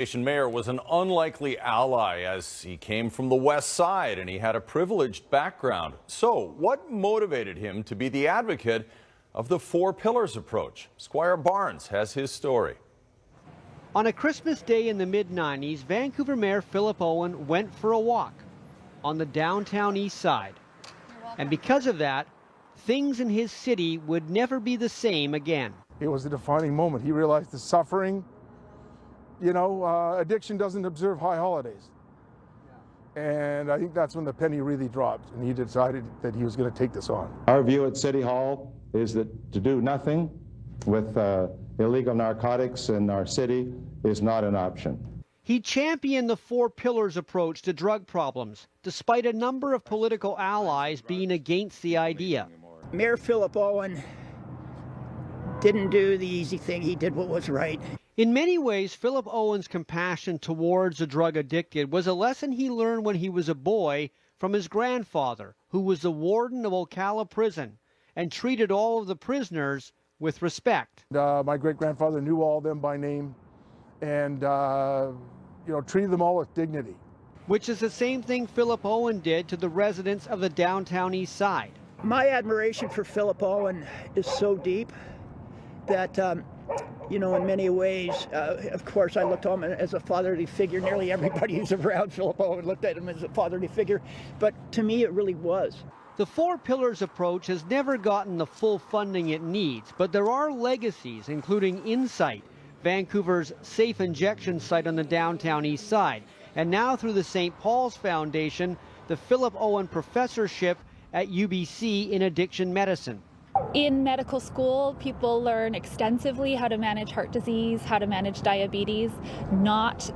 Mayor was an unlikely ally as he came from the west side and he had a privileged background. So what motivated him to be the advocate of the four pillars approach? Squire Barnes has his story. On a Christmas day in the mid-90s, Vancouver Mayor Philip Owen went for a walk on the downtown east side. And because of that, things in his city would never be the same again. It was a defining moment. He realized the suffering. Addiction doesn't observe high holidays. And I think that's when the penny really dropped and he decided that he was going to take this on. Our view at City Hall is that to do nothing with illegal narcotics in our city is not an option. He championed the four pillars approach to drug problems, despite a number of political allies being against the idea. Mayor Philip Owen didn't do the easy thing. He did what was right. In many ways, Philip Owen's compassion towards the drug addicted was a lesson he learned when he was a boy from his grandfather, who was the warden of Ocala Prison and treated all of the prisoners with respect. My great-grandfather knew all of them by name and treated them all with dignity. Which is the same thing Philip Owen did to the residents of the downtown east side. My admiration for Philip Owen is so deep that in many ways, of course, I looked on him as a fatherly figure. Nearly everybody who's around Philip Owen looked at him as a fatherly figure. But to me, it really was. The four pillars approach has never gotten the full funding it needs, but there are legacies, including Insite, Vancouver's safe injection site on the downtown east side, and now through the St. Paul's Foundation, the Philip Owen Professorship at UBC in addiction medicine. In medical school, people learn extensively how to manage heart disease, how to manage diabetes, not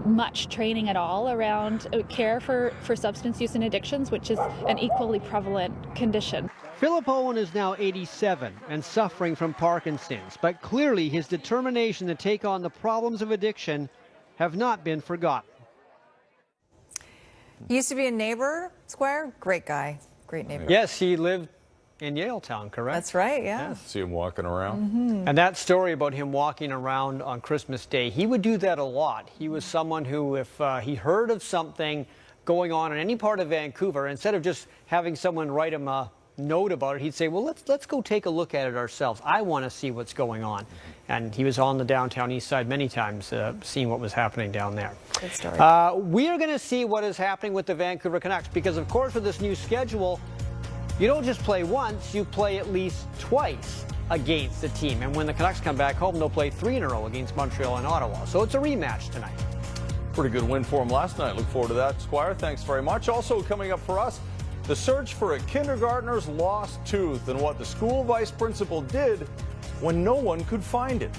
much training at all around care for substance use and addictions, which is an equally prevalent condition. Philip Owen is now 87 and suffering from Parkinson's, but clearly his determination to take on the problems of addiction have not been forgotten. He used to be a neighbor, Squire. Great guy, great neighbor. Yes, he lived in Yaletown, correct? That's right, yeah. See him walking around. Mm-hmm. And that story about him walking around on Christmas Day, he would do that a lot. He was someone who, if he heard of something going on in any part of Vancouver, instead of just having someone write him a note about it, he'd say, well, let's go take a look at it ourselves. I want to see what's going on. And he was on the downtown east side many times, seeing what was happening down there. Good story. We are going to see what is happening with the Vancouver Canucks, because of course with this new schedule, you don't just play once, you play at least twice against the team. And when the Canucks come back home, they'll play 3 in a row against Montreal and Ottawa. So it's a rematch tonight. Pretty good win for him last night. Look forward to that, Squire. Thanks very much. Also coming up for us, the search for a kindergartner's lost tooth and what the school vice principal did when no one could find it.